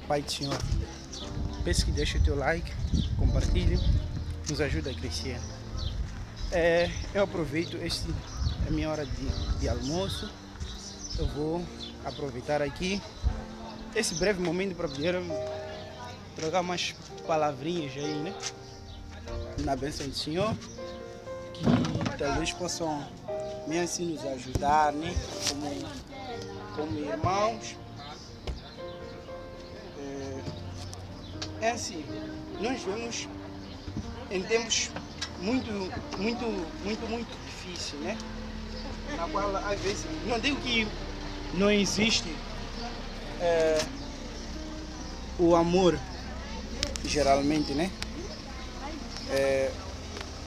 Pai do Senhor, peço que deixe o teu like, compartilhe, nos ajuda a crescer. Eu aproveito, esta é a minha hora de almoço. Eu vou aproveitar aqui esse breve momento para poder trocar umas palavrinhas aí, né? Na bênção do Senhor, que talvez possam me assim nos ajudar, né? Como irmãos. É assim, nós vemos em tempos muito difíceis, né? Na qual às vezes, não digo que não existe o amor, geralmente, né?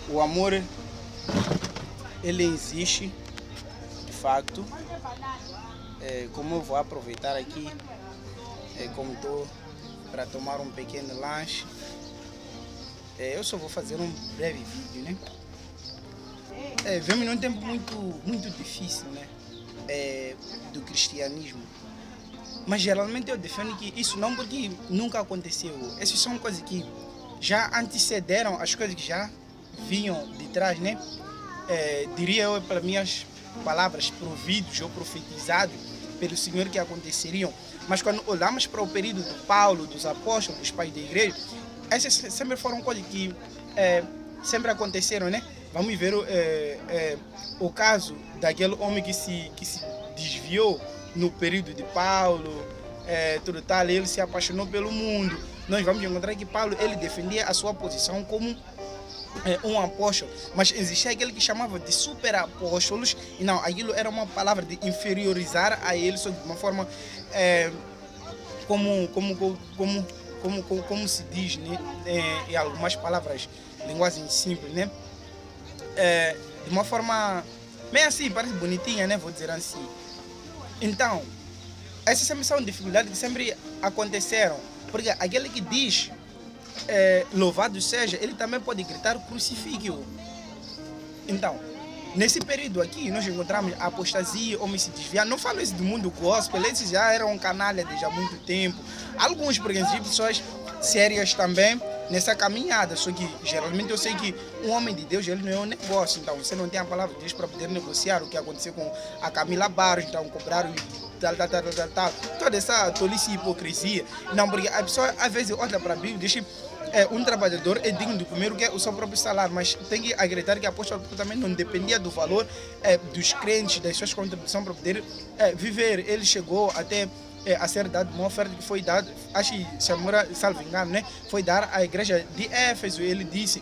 O amor, ele existe, de facto. Como eu vou aproveitar aqui, como estou para tomar um pequeno lanche, eu só vou fazer um breve vídeo, né? Vemos num tempo muito difícil, né? Do cristianismo. Mas geralmente eu defendo que isso não, porque nunca aconteceu. Essas são coisas que já antecederam as coisas que já vinham de trás, né? Diria eu, pelas minhas palavras, providos ou profetizados pelo Senhor que aconteceriam. Mas quando olhamos para o período do Paulo, dos apóstolos, dos pais da igreja, essas sempre foram coisas que sempre aconteceram, né? Vamos ver o caso daquele homem que se desviou no período de Paulo, tudo tal, ele se apaixonou pelo mundo. Nós vamos encontrar que Paulo, ele defendia a sua posição como um apóstolo, mas existia aquele que chamava de super apóstolos, e não, aquilo era uma palavra de inferiorizar a eles de uma forma como se diz, né? Em algumas palavras, linguagem simples, né? De uma forma bem assim, parece bonitinha, né? Vou dizer assim. Então, essas sempre são dificuldades que sempre aconteceram, porque aquele que diz louvado seja, ele também pode gritar crucifique-o. Então, nesse período aqui, nós encontramos a apostasia, homens se desviar. Não falo isso do mundo gospel, esses já eram canalha desde há muito tempo. Alguns, por exemplo, pessoas sérias também nessa caminhada. Só que geralmente eu sei que um homem de Deus, ele não é um negócio. Então, você não tem a palavra de Deus para poder negociar o que aconteceu com a Camila Barros, então cobraram tal. Toda essa tolice e hipocrisia. Não, porque a pessoa às vezes olha para a Bíblia e diz um trabalhador é digno de comer o que é o seu próprio salário, mas tem que acreditar que o apóstolo também não dependia do valor dos crentes, das suas contribuições para poder viver. Ele chegou até a ser dado uma oferta que foi dada, acho que, se a memória salvo engano, né? Foi dar à igreja de Éfeso. Ele disse,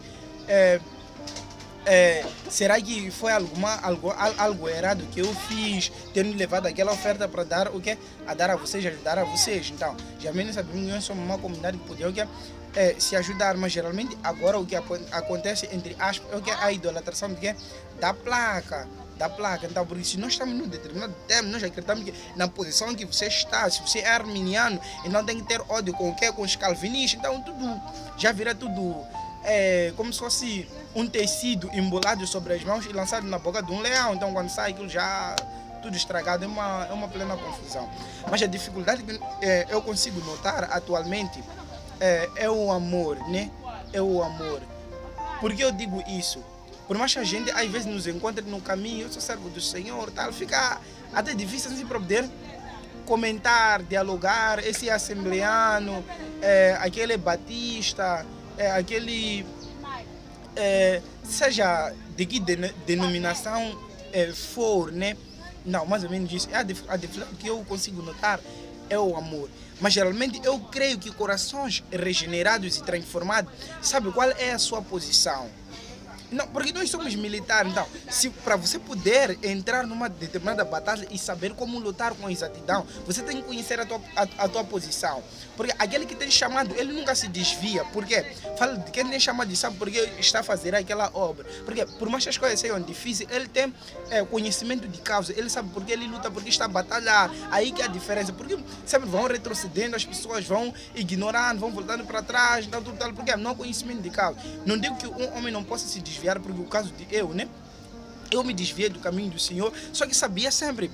será que foi algo errado que eu fiz, tendo levado aquela oferta para dar o que? A dar a vocês, ajudar a vocês. Então, geralmente sabemos que nós somos uma comunidade que podia se ajudar, mas geralmente agora o que acontece, entre aspas, é o que? A idolatração do que? Da placa. Então, por isso, se nós estamos num determinado tempo, nós acreditamos que na posição que você está, se você é arminiano, então tem que ter ódio com o quê? Com os calvinistas. Então, tudo já vira tudo como se fosse um tecido embolado sobre as mãos e lançado na boca de um leão. Então, quando sai aquilo já tudo estragado, é uma plena confusão. Mas a dificuldade que eu consigo notar atualmente é o amor, né? É o amor. Por que eu digo isso? Por mais que a gente às vezes nos encontre no caminho, eu sou servo do Senhor, tal, fica até difícil assim para poder comentar, dialogar, esse assembleano, aquele batista, aquele, seja de que denominação for, né? Não, mais ou menos isso. A dificuldade que eu consigo notar é o amor. Mas geralmente eu creio que corações regenerados e transformados, sabe qual é a sua posição? Não, porque nós somos militares, então, se para você poder entrar numa determinada batalha e saber como lutar com exatidão, você tem que conhecer a tua posição. Porque aquele que tem chamado, ele nunca se desvia. Por quê? Fala de quem tem chamado e sabe porque está a fazer aquela obra. Porque por mais que as coisas sejam difíceis, ele tem conhecimento de causa, ele sabe porque ele luta, porque está a batalhar. Aí que é a diferença, porque sempre vão retrocedendo, as pessoas vão ignorando, vão voltando para trás, então, tudo tal, porque não há conhecimento de causa. Não digo que um homem não possa se desviar, porque o caso de eu, né? Eu me desviei do caminho do Senhor, só que sabia sempre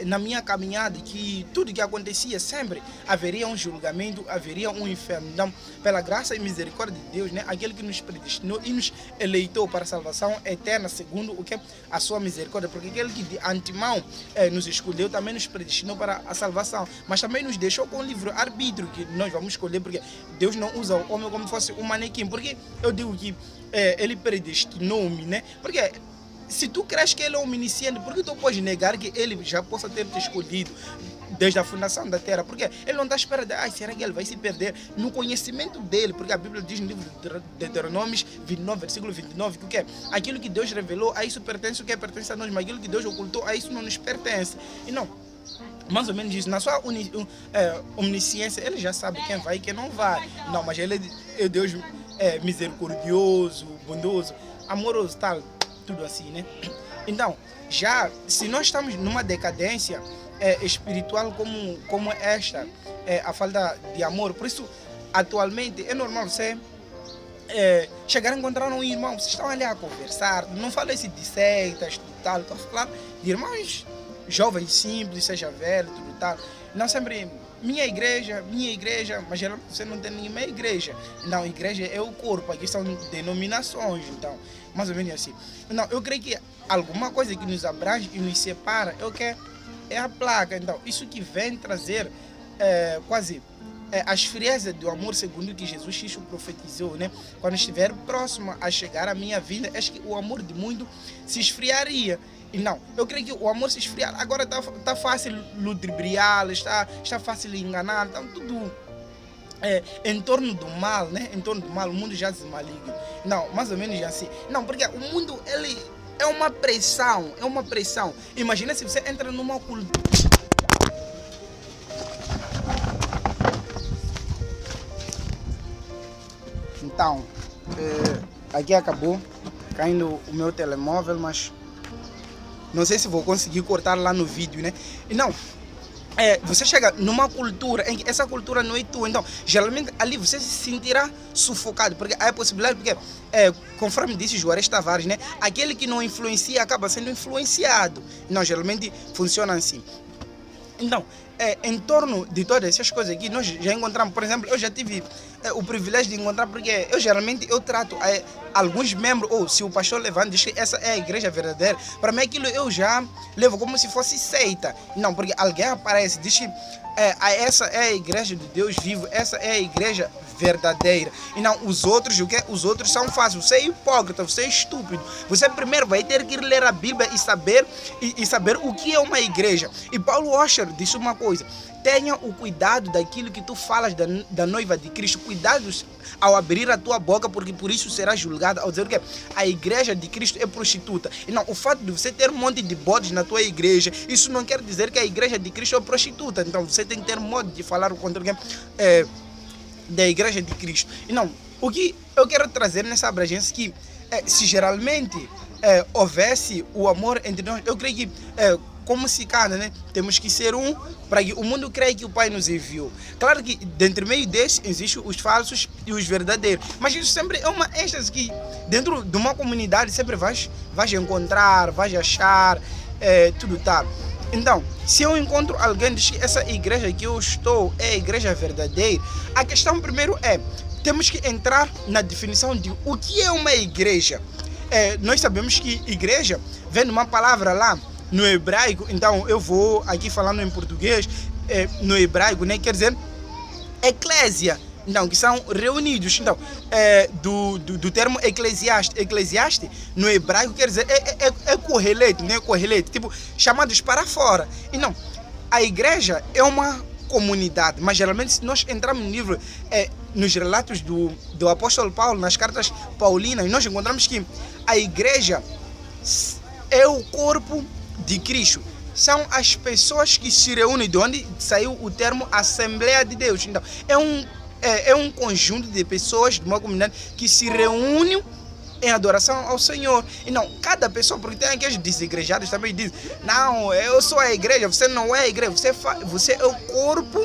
na minha caminhada que tudo que acontecia sempre haveria um julgamento, haveria um inferno. Então, pela graça e misericórdia de Deus, né, aquele que nos predestinou e nos eleitou para a salvação eterna, segundo o que a sua misericórdia, porque aquele que de antemão nos escolheu também nos predestinou para a salvação, mas também nos deixou com o livre-arbítrio que nós vamos escolher, porque Deus não usa o homem como fosse um manequim. Porque eu digo que ele predestinou-me, né? Porque se tu crees que ele é um iniciante, por que tu pode negar que ele já possa ter te escolhido desde a fundação da terra? Porque ele não está à espera de, será que ele vai se perder no conhecimento dele? Porque a Bíblia diz no livro de Deuteronômio 29, versículo 29, que o que? Aquilo que Deus revelou, a isso pertence o que pertence a nós, mas aquilo que Deus ocultou, a isso não nos pertence. E não, mais ou menos isso, na sua omnisciência, ele já sabe quem vai e quem não vai. Não, mas ele é Deus misericordioso, bondoso, amoroso, tal, tudo assim, né? Então, já se nós estamos numa decadência espiritual como esta, a falta de amor, por isso atualmente é normal você chegar a encontrar um irmão, vocês estão ali a conversar, não falo de seitas, tudo tal, estou falando de irmãos jovens, simples, seja velho, tudo tal. Não sempre minha igreja, mas geralmente você não tem nenhuma igreja. Não, igreja é o corpo, aqui são denominações, então, mais ou menos assim. Não, eu creio que alguma coisa que nos abrange e nos separa é a placa. Então, isso que vem trazer quase as friezas do amor, segundo o que Jesus Cristo profetizou, né? Quando estiver próximo a chegar a minha vida, acho que o amor de muito se esfriaria. E não, eu creio que o amor se esfriar, agora está fácil ludibriar, está fácil enganar, então tudo em torno do mal, né? Em torno do mal, o mundo já se maligno. Não, mais ou menos assim. Não, porque o mundo, ele é uma pressão, Imagina se você entra numa cultura. Então, aqui acabou caindo o meu telemóvel, mas não sei se vou conseguir cortar lá no vídeo, né? E não, você chega numa cultura em que essa cultura não é tua, então geralmente ali você se sentirá sufocado, porque há a possibilidade, porque conforme disse Juarez Tavares, né? Aquele que não influencia acaba sendo influenciado. Não, geralmente funciona assim. Então, em torno de todas essas coisas aqui, nós já encontramos, por exemplo, eu já tive o privilégio de encontrar, porque eu trato alguns membros, ou se o pastor levanta diz que essa é a igreja verdadeira, para mim aquilo eu já levo como se fosse seita. Não, porque alguém aparece, diz que essa é a igreja de Deus vivo, essa é a igreja verdadeira. E não, os outros, o que? Os outros são fáceis. Você é hipócrita, você é estúpido. Você primeiro vai ter que ler a Bíblia e saber o que é uma igreja. E Paulo Washer disse uma coisa: tenha o cuidado daquilo que tu falas da noiva de Cristo. Cuidado ao abrir a tua boca, porque por isso será julgado, ao dizer que a igreja de Cristo é prostituta. E não, o fato de você ter um monte de bodes na tua igreja, isso não quer dizer que a igreja de Cristo é prostituta. Então você tem que ter modo de falar o contrário da igreja de Cristo. E não, o que eu quero trazer nessa abrangência é que se geralmente houvesse o amor entre nós, eu creio que como se canta, né? Temos que ser um para que o mundo creia que o Pai nos enviou. Claro que dentro meio desses existem os falsos e os verdadeiros, mas isso sempre é uma êxtase que dentro de uma comunidade sempre vais encontrar, vais achar, tudo tá. Então, se eu encontro alguém diz que essa igreja que eu estou é a igreja verdadeira, a questão primeiro temos que entrar na definição de o que é uma igreja. Nós sabemos que igreja vem de uma palavra lá no hebraico, então eu vou aqui falando em português, no hebraico, né, quer dizer eclésia, então, que são reunidos. Então, do termo eclesiaste no hebraico quer dizer correlete, né, correlete, tipo chamados para fora. E não, a igreja é uma comunidade, mas geralmente se nós entramos no livro, nos relatos do apóstolo Paulo, nas cartas paulinas, nós encontramos que a igreja é o corpo de Cristo. São as pessoas que se reúnem, de onde saiu o termo Assembleia de Deus. Então, é um conjunto de pessoas de uma comunidade que se reúnem em adoração ao Senhor. E não, cada pessoa, porque tem aqueles desigrejados também dizem: não, eu sou a igreja, você não é a igreja, você é o corpo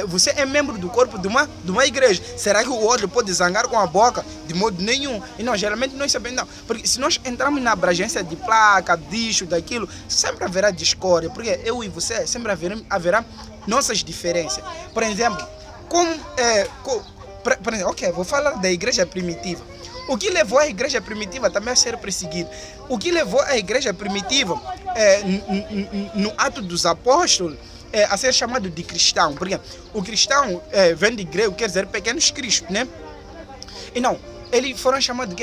você é membro do corpo de uma igreja. Será que o outro pode zangar com a boca? De modo nenhum. E não, geralmente nós sabemos não. Porque se nós entrarmos na abrangência de placa, disso, daquilo, sempre haverá discórdia. Porque eu e você sempre haverá nossas diferenças. Por exemplo, ok, vou falar da igreja primitiva. O que levou a igreja primitiva também a ser perseguida? O que levou a igreja primitiva, no ato dos apóstolos, a ser chamado de cristão? Porque o cristão vem de grego, quer dizer pequenos cristos, né? E não, eles foram chamados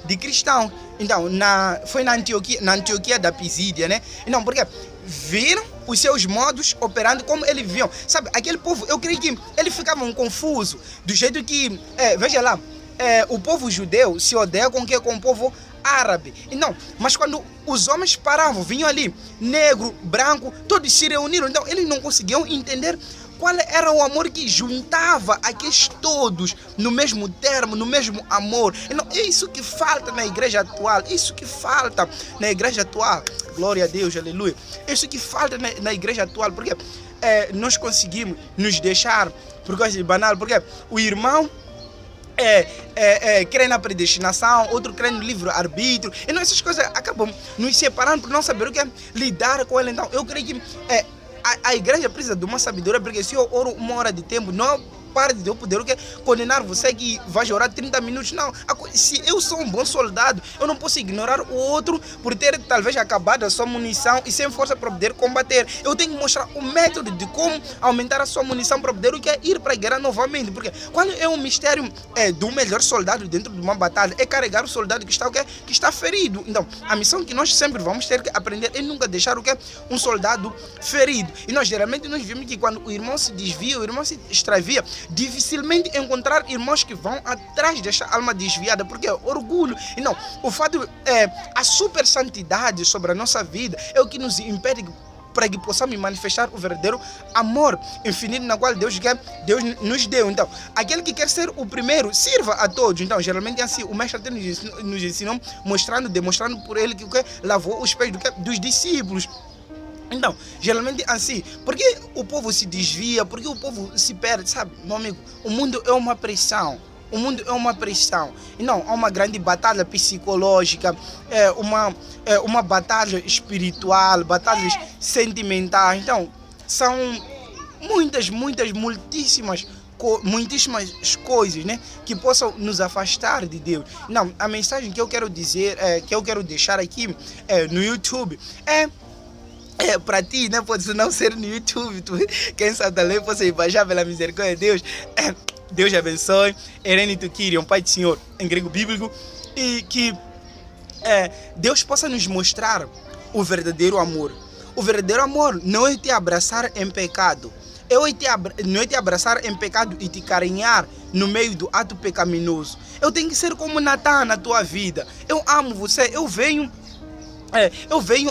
de cristão. Então, foi na Antioquia da Pisídia, né? E não, porque viram os seus modos operando como eles viam. Sabe, aquele povo, eu creio que eles ficavam confusos, do jeito que, veja lá, o povo judeu se odeia com o povo árabe. E não, mas quando os homens paravam, vinham ali, negro, branco, todos se reuniram. Então, eles não conseguiam entender qual era o amor que juntava aqueles todos no mesmo termo, no mesmo amor. E não, é isso que falta na igreja atual. Isso que falta na igreja atual. Glória a Deus, aleluia. Isso que falta na igreja atual. Porque nós conseguimos nos deixar por coisa banal. Porque o irmão crê na predestinação, outro crê no livre-arbítrio. E não, essas coisas acabam nos separando por não saber o que é lidar com ele. Então, eu creio que a igreja precisa de uma sabedoria, porque se eu oro 1 hora de tempo, não para de eu poder condenar você que vai orar 30 minutos. Não, se eu sou um bom soldado, eu não posso ignorar o outro por ter talvez acabado a sua munição e sem força para poder combater. Eu tenho que mostrar o método de como aumentar a sua munição para poder ir para a guerra novamente. Porque quando é um mistério do melhor soldado dentro de uma batalha, é carregar o soldado que está ferido. Então, a missão que nós sempre vamos ter que aprender é nunca deixar um soldado ferido. E nós geralmente nós vimos que quando o irmão se desvia, o irmão se extravia, dificilmente encontrar irmãos que vão atrás desta alma desviada, porque é orgulho. E não, o fato a super santidade sobre a nossa vida é o que nos impede para que possamos manifestar o verdadeiro amor infinito na qual Deus nos deu. Então, aquele que quer ser o primeiro, sirva a todos. Então, geralmente é assim, o mestre até nos ensinou, demonstrando por ele que lavou os pés dos discípulos. Então, geralmente assim, porque o povo se desvia, porque o povo se perde, sabe, meu amigo? O mundo é uma pressão. O mundo é uma pressão. E não, há uma grande batalha psicológica, uma batalha espiritual, batalhas sentimentais. Então, são muitíssimas coisas, né, que possam nos afastar de Deus. Não, a mensagem que eu quero dizer, que eu quero deixar aqui no YouTube para ti, né? Pode não ser no YouTube, quem sabe também possa baixar pela misericórdia de Deus. Deus abençoe. Erene Tukiri, Pai do Senhor, em grego bíblico, e que Deus possa nos mostrar o verdadeiro amor. O verdadeiro amor não é te abraçar em pecado. Não é te abraçar em pecado e te carinhar no meio do ato pecaminoso. Eu tenho que ser como Natan na tua vida. Eu amo você, eu venho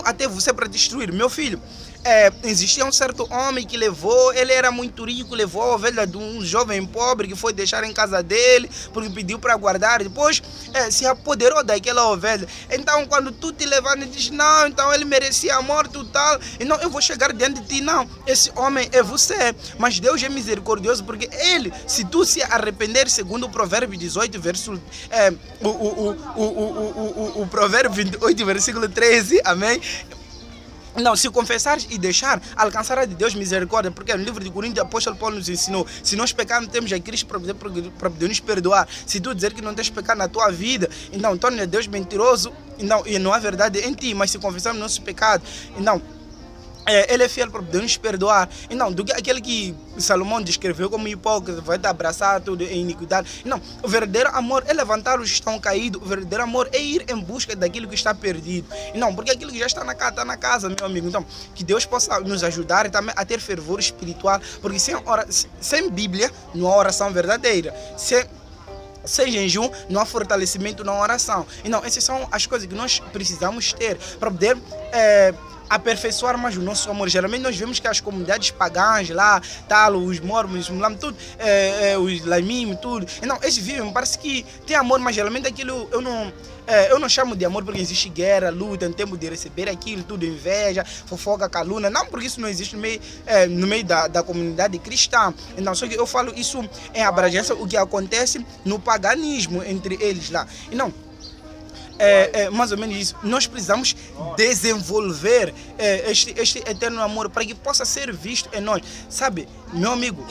até você para destruir. Meu filho, existia um certo homem que ele era muito rico, levou a ovelha de um jovem pobre que foi deixar em casa dele, porque pediu para guardar, depois se apoderou daquela ovelha. Então quando tu te levanta e diz, não, então ele merecia a morte e tal, e não, eu vou chegar diante de ti, não, esse homem é você. Mas Deus é misericordioso, porque ele, se tu se arrepender, segundo o provérbio 18, verso o provérbio 28, versículo 13, amém? Não, se confessares e deixar, alcançará de Deus misericórdia, porque no livro de Coríntios, o apóstolo Paulo nos ensinou, se nós pecarmos, temos a Cristo para poder nos perdoar. Se tu dizer que não tens pecado na tua vida, então torna Deus mentiroso, e não há verdade em ti. Mas se confessarmos nossos pecados, então ele é fiel para poder nos perdoar. E não, do que aquele que Salomão descreveu como hipócrita, vai te abraçar tudo em iniquidade. Não, o verdadeiro amor é levantar os que estão caídos. O verdadeiro amor é ir em busca daquilo que está perdido. E não, porque aquilo que já está na casa, meu amigo. Então, que Deus possa nos ajudar e também a ter fervor espiritual, porque sem Bíblia não há oração verdadeira. Sem jejum, não há fortalecimento na oração. E não, essas são as coisas que nós precisamos ter para poder aperfeiçoar mais o nosso amor. Geralmente nós vemos que as comunidades pagãs lá, tal, os mormons, tudo, os laimim, tudo. Então, esses vivem, parece que tem amor, mas geralmente aquilo eu não chamo de amor porque existe guerra, luta, no tempo de receber aquilo, tudo, inveja, fofoca, calúnia. Não, porque isso não existe no meio da comunidade cristã. Então, só que eu falo isso em abrangência, o que acontece no paganismo entre eles lá. E não, mais ou menos isso. Nós precisamos desenvolver este eterno amor para que possa ser visto em nós. Sabe, meu amigo,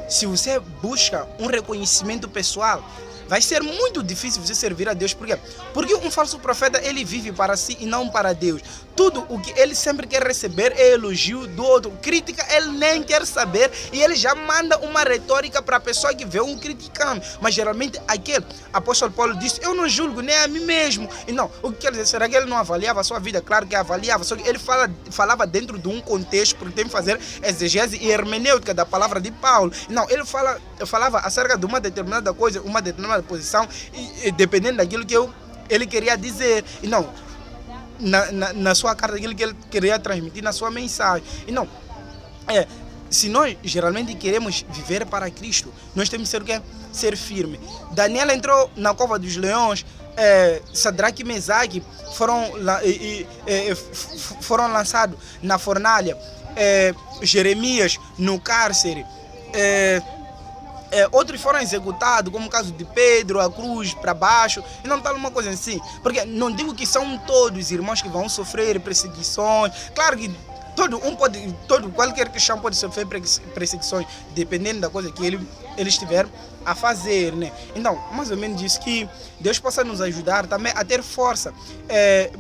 se você busca um reconhecimento pessoal, vai ser muito difícil você servir a Deus. Por quê? Porque um falso profeta, ele vive para si e não para Deus. Tudo o que ele sempre quer receber é elogio do outro. Crítica, ele nem quer saber. E ele já manda uma retórica para a pessoa que vê um criticando. Mas geralmente aquele apóstolo Paulo disse: eu não julgo nem a mim mesmo. E não, o que quer dizer? Será que ele não avaliava a sua vida? Claro que avaliava. Só que ele falava dentro de um contexto, porque tem que fazer exegese e hermenêutica da palavra de Paulo. E não, ele falava acerca de uma determinada coisa, uma determinada posição, e dependendo daquilo que ele queria dizer. E não, na sua carta, aquilo que ele queria transmitir na sua mensagem. E não, se nós geralmente queremos viver para Cristo, nós temos que ser o quê? Ser firme. Daniel entrou na cova dos leões, Sadraque e Mesaque foram lançados na fornalha, Jeremias no cárcere, outros foram executados, como o caso de Pedro, a cruz para baixo, e não tal uma coisa assim. Porque não digo que são todos irmãos que vão sofrer perseguições. Claro que qualquer cristão pode sofrer perseguições, dependendo da coisa que ele estiver a fazer, né? Então, mais ou menos isso, que Deus possa nos ajudar também a ter força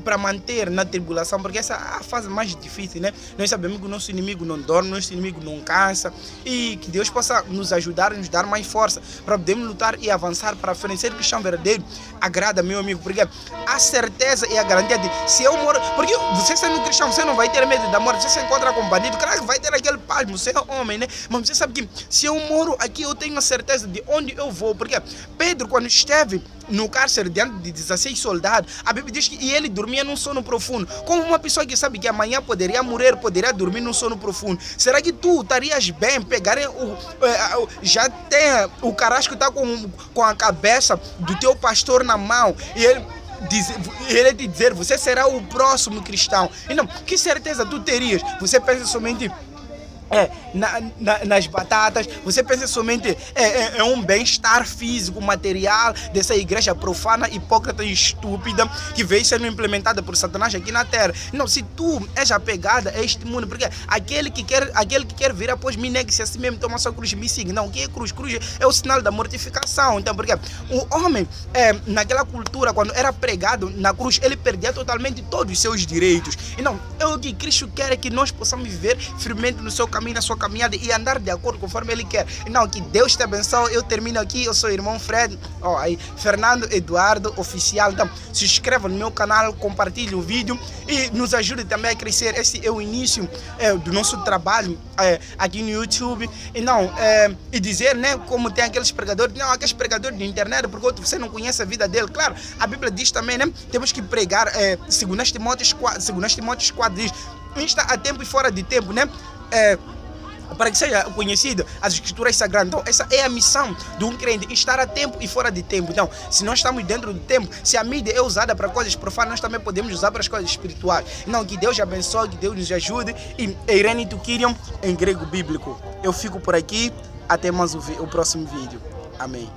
para manter na tribulação, porque essa é a fase mais difícil, né? Nós sabemos que o nosso inimigo não dorme, nosso inimigo não cansa, e que Deus possa nos ajudar, nos dar mais força para podermos lutar e avançar para frente. Ser cristão verdadeiro agrada, meu amigo, porque a certeza e a garantia de se eu moro, porque você sendo cristão, você não vai ter medo da morte. Você se encontra com bandido, claro que vai ter aquele pasmo, você é homem, né? Mas você sabe que se eu moro aqui, eu tenho a certeza de onde eu vou. Porque Pedro, quando esteve no cárcere diante de 16 soldados, a Bíblia diz que ele dormia num sono profundo. Como uma pessoa que sabe que amanhã poderia morrer, poderia dormir num sono profundo. Será que tu estarias bem pegarem já tem o carrasco está com a cabeça do teu pastor na mão e ele te dizer: você será o próximo cristão? E não, que certeza tu terias? Você pensa somente nas batatas, você pensa somente em um bem-estar físico, material dessa igreja profana, hipócrita e estúpida que veio sendo implementada por Satanás aqui na terra. Não, se tu és apegada a este mundo, porque aquele que quer vir após mim, negue-se a si mesmo, toma sua cruz e me siga. Não, o que é cruz? Cruz é o sinal da mortificação. Então, porque o homem, naquela cultura, quando era pregado na cruz, ele perdia totalmente todos os seus direitos. E não, o que Cristo quer é que nós possamos viver firmemente no seu caminho, na sua caminhada, e andar de acordo conforme Ele quer. Não, que Deus te abençoe. Eu termino aqui. Eu sou o irmão Fred, aí Fernando Eduardo Oficial. Então, se inscreva no meu canal, compartilhe o vídeo e nos ajude também a crescer. Esse é o início do nosso trabalho aqui no YouTube. E não, e dizer, né, como tem aqueles pregadores, não, aqueles pregadores de internet, porque você não conhece a vida dele. Claro, a Bíblia diz também, né, temos que pregar, segundo Timóteo 4 diz, está a tempo e fora de tempo, né? Para que seja conhecido as escrituras sagradas. Então, essa é a missão de um crente, estar a tempo e fora de tempo. Então, se nós estamos dentro do tempo, se a mídia é usada para coisas profanas, nós também podemos usar para as coisas espirituais. Não, que Deus abençoe, que Deus nos ajude. E Irene Tukirion, em grego bíblico. Eu fico por aqui, até mais o próximo vídeo. Amém.